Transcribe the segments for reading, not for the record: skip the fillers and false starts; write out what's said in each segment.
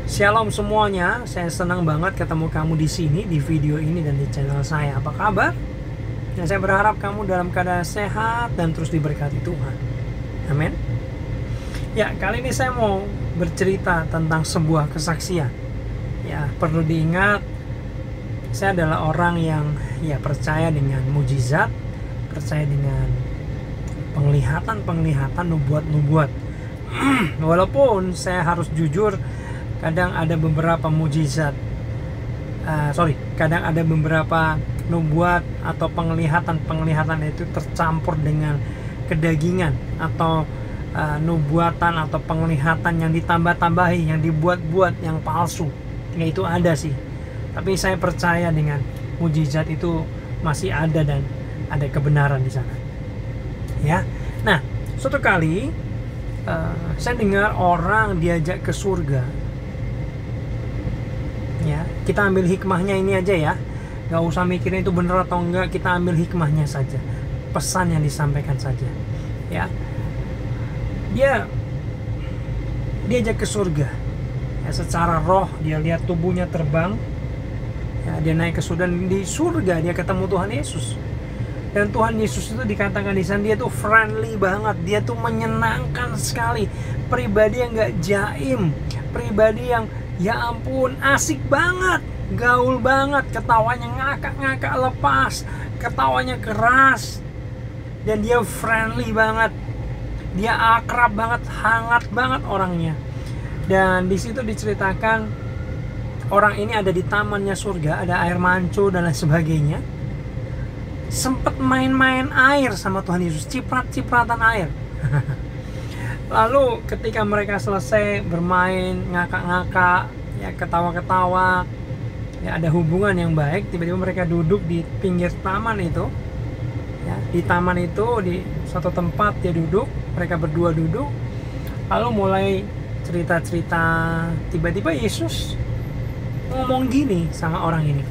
Shalom semuanya, saya senang banget ketemu kamu di sini, di video ini dan di channel saya. Apa kabar? Dan saya berharap kamu dalam keadaan sehat dan terus diberkati Tuhan. Amin. Ya, kali ini saya mau bercerita tentang sebuah kesaksian. Ya, perlu diingat, saya adalah orang yang percaya dengan mujizat, percaya dengan penglihatan, nubuat. Walaupun saya harus jujur, kadang ada beberapa mujizat, kadang ada beberapa nubuat atau penglihatan itu tercampur dengan kedagingan atau nubuatan atau penglihatan yang ditambah-tambahi, yang dibuat-buat, yang palsu. Ya, itu ada sih. Tapi saya percaya dengan mujizat itu masih ada dan ada kebenaran di sana. Ya. Nah, suatu kali saya dengar orang diajak ke surga. Ya, kita ambil hikmahnya ini aja ya, nggak usah mikirin itu bener atau enggak, kita ambil hikmahnya saja, pesan yang disampaikan saja. Ya, dia diajak ke surga. Ya, secara roh dia lihat tubuhnya terbang. Ya, dia naik ke surga, dan di surga dia ketemu Tuhan Yesus. Dan Tuhan Yesus itu dikatakan di sana dia tuh friendly banget, dia tuh menyenangkan sekali, pribadi yang nggak jaim, pribadi yang ya ampun asik banget, gaul banget, ketawanya ngakak-ngakak lepas, ketawanya keras, dan dia friendly banget, dia akrab banget, hangat banget orangnya. Dan di situ diceritakan orang ini ada di tamannya surga, ada air mancur dan lain sebagainya. Sempet main-main air sama Tuhan Yesus, ciprat-cipratan air. Lalu ketika mereka selesai bermain, ngakak-ngakak, ya ketawa-ketawa, ya ada hubungan yang baik, tiba-tiba mereka duduk di pinggir taman itu. Ya, di taman itu, di satu tempat dia duduk, mereka berdua duduk. Lalu mulai cerita-cerita, tiba-tiba Yesus ngomong gini sama orang ini.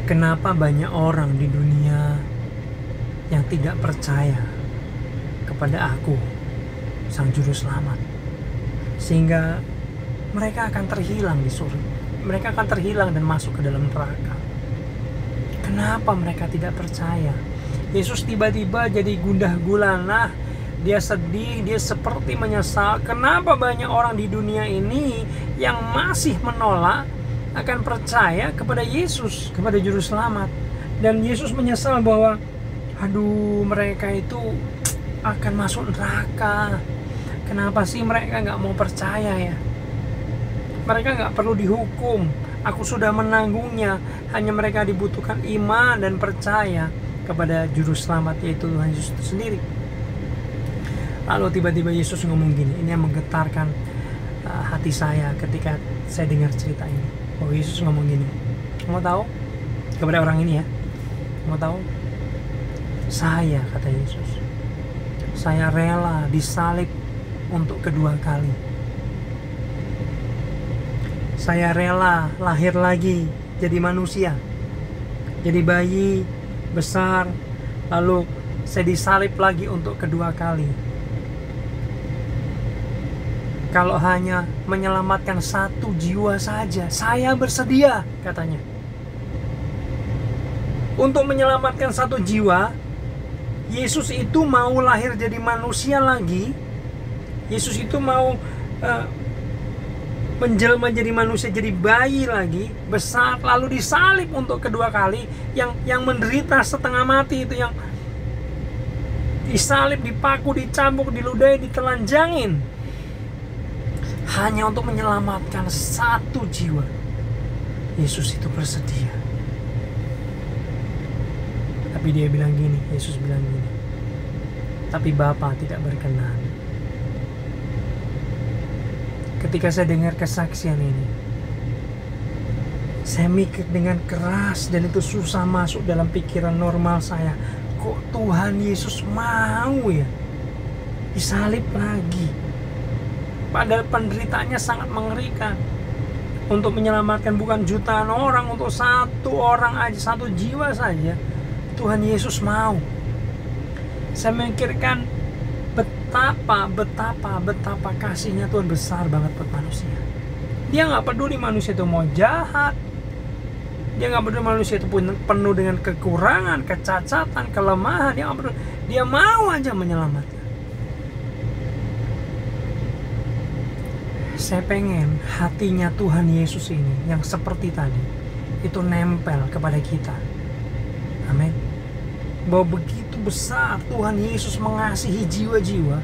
Kenapa banyak orang di dunia yang tidak percaya kepada aku, Sang Juru Selamat, sehingga mereka akan terhilang di surga, mereka akan terhilang dan masuk ke dalam neraka? Kenapa mereka tidak percaya? Yesus tiba-tiba jadi gundah gulana, dia sedih, dia seperti menyesal. Kenapa banyak orang di dunia ini yang masih menolak akan percaya kepada Yesus, kepada Juru Selamat? Dan Yesus menyesal bahwa aduh, mereka itu akan masuk neraka. Kenapa sih mereka nggak mau percaya ya? Mereka nggak perlu dihukum, aku sudah menanggungnya. Hanya mereka dibutuhkan iman dan percaya kepada Juru Selamat, yaitu Tuhan Yesus itu sendiri. Lalu tiba-tiba Yesus ngomong gini, ini yang menggetarkan hati saya ketika saya dengar cerita ini. Oh, Yesus ngomong gini, mau tahu, kepada orang ini ya, mau tahu, saya, kata Yesus, saya rela disalib untuk kedua kali. Saya rela lahir lagi jadi manusia, jadi bayi besar, lalu saya disalib lagi untuk kedua kali. Kalau hanya menyelamatkan satu jiwa saja, saya bersedia, katanya. Untuk menyelamatkan satu jiwa, Yesus itu mau lahir jadi manusia lagi. Yesus itu mau menjelma jadi manusia, jadi bayi lagi, besar, lalu disalib untuk kedua kali. Yang menderita setengah mati itu, yang disalib, dipaku, dicambuk, diludahi, ditelanjangin, hanya untuk menyelamatkan satu jiwa. Yesus itu bersedia. Tapi dia bilang gini, Yesus bilang gini, tapi Bapa tidak berkenan. Ketika saya dengar kesaksian ini, saya mikir dengan keras, dan itu susah masuk dalam pikiran normal saya. Kok Tuhan Yesus mau ya disalib lagi? Padahal penderitaannya sangat mengerikan. Untuk menyelamatkan bukan jutaan orang, untuk satu orang aja, satu jiwa saja, Tuhan Yesus mau. Saya memikirkan betapa kasihnya Tuhan besar banget buat manusia. Dia nggak peduli manusia itu mau jahat, dia nggak peduli manusia itu pun penuh dengan kekurangan, kecacatan, kelemahan. Dia nggak peduli, dia mau aja menyelamatkan. Saya pengen hatinya Tuhan Yesus ini yang seperti tadi itu nempel kepada kita. Amin. Bahwa begitu besar Tuhan Yesus mengasihi jiwa-jiwa,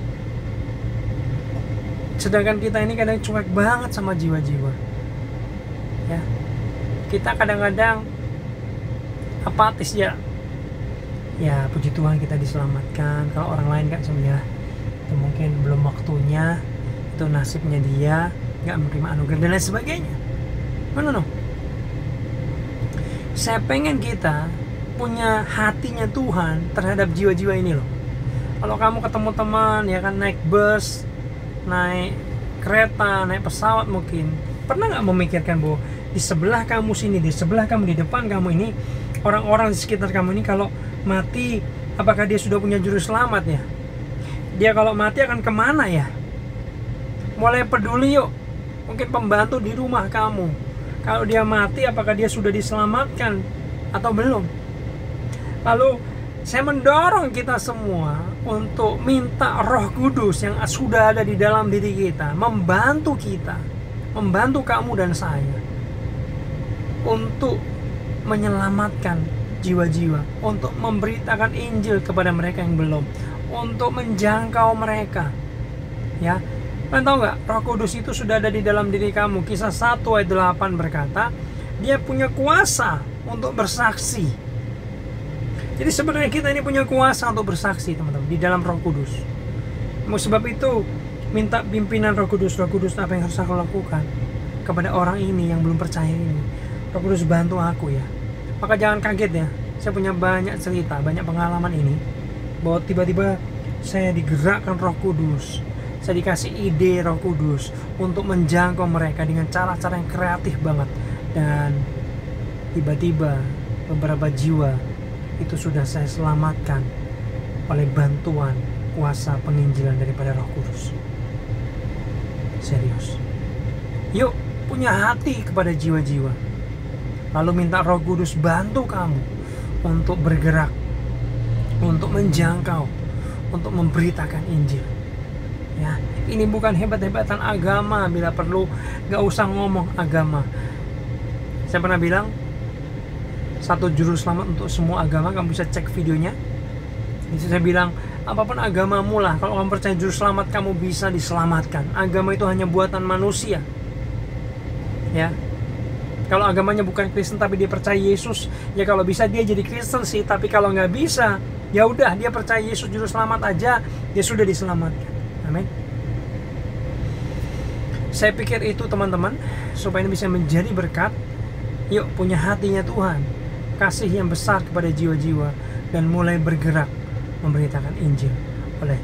sedangkan kita ini kadang cuek banget sama jiwa-jiwa. Ya, kita kadang-kadang apatis ya. Ya puji Tuhan kita diselamatkan. Kalau orang lain kan sebenarnya itu mungkin belum waktunya, itu nasibnya dia, nggak menerima anugerah dan lain sebagainya. No. Saya pengen kita punya hatinya Tuhan terhadap jiwa-jiwa ini loh. Kalau kamu ketemu teman ya kan naik bus, naik kereta, naik pesawat mungkin, pernah nggak memikirkan bahwa di sebelah kamu sini, di sebelah kamu, di depan kamu ini, orang-orang di sekitar kamu ini kalau mati, apakah dia sudah punya juru selamat ya? Dia kalau mati akan kemana ya? Mulai peduli yuk. Mungkin pembantu di rumah kamu, kalau dia mati apakah dia sudah diselamatkan atau belum? Lalu saya mendorong kita semua untuk minta Roh Kudus yang sudah ada di dalam diri kita membantu kita, membantu kamu dan saya untuk menyelamatkan jiwa-jiwa, untuk memberitakan Injil kepada mereka yang belum, untuk menjangkau mereka. Ya, kalian tahu nggak? Roh Kudus itu sudah ada di dalam diri kamu. Kisah 1 ayat 8 berkata, dia punya kuasa untuk bersaksi. Jadi sebenarnya kita ini punya kuasa untuk bersaksi teman-teman di dalam Roh Kudus. Sebab itu minta pimpinan Roh Kudus apa yang harus aku lakukan kepada orang ini yang belum percaya ini. Roh Kudus bantu aku ya. Maka jangan kaget ya. Saya punya banyak cerita, banyak pengalaman ini bahwa tiba-tiba saya digerakkan Roh Kudus. Saya dikasih ide Roh Kudus untuk menjangkau mereka dengan cara-cara yang kreatif banget. Dan tiba-tiba beberapa jiwa itu sudah saya selamatkan oleh bantuan kuasa penginjilan daripada Roh Kudus. Serius. Yuk, punya hati kepada jiwa-jiwa. Lalu minta Roh Kudus bantu kamu untuk bergerak, untuk menjangkau, untuk memberitakan Injil. Ya, ini bukan hebat-hebatan agama. Bila perlu, gak usah ngomong agama. Saya pernah bilang, satu juru selamat untuk semua agama. Kamu bisa cek videonya. Jadi saya bilang, apapun agamamu lah, kalau kamu percaya juru selamat, kamu bisa diselamatkan. Agama itu hanya buatan manusia. Ya, kalau agamanya bukan Kristen tapi dia percaya Yesus, ya kalau bisa dia jadi Kristen sih. Tapi kalau nggak bisa, ya udah dia percaya Yesus juru selamat aja, dia sudah diselamatkan. Amin. Saya pikir itu teman-teman, supaya ini bisa menjadi berkat. Yuk punya hatinya Tuhan, kasih yang besar kepada jiwa-jiwa, dan mulai bergerak memberitakan Injil oleh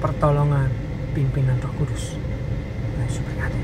pertolongan pimpinan Roh Kudus. Yesus berkata.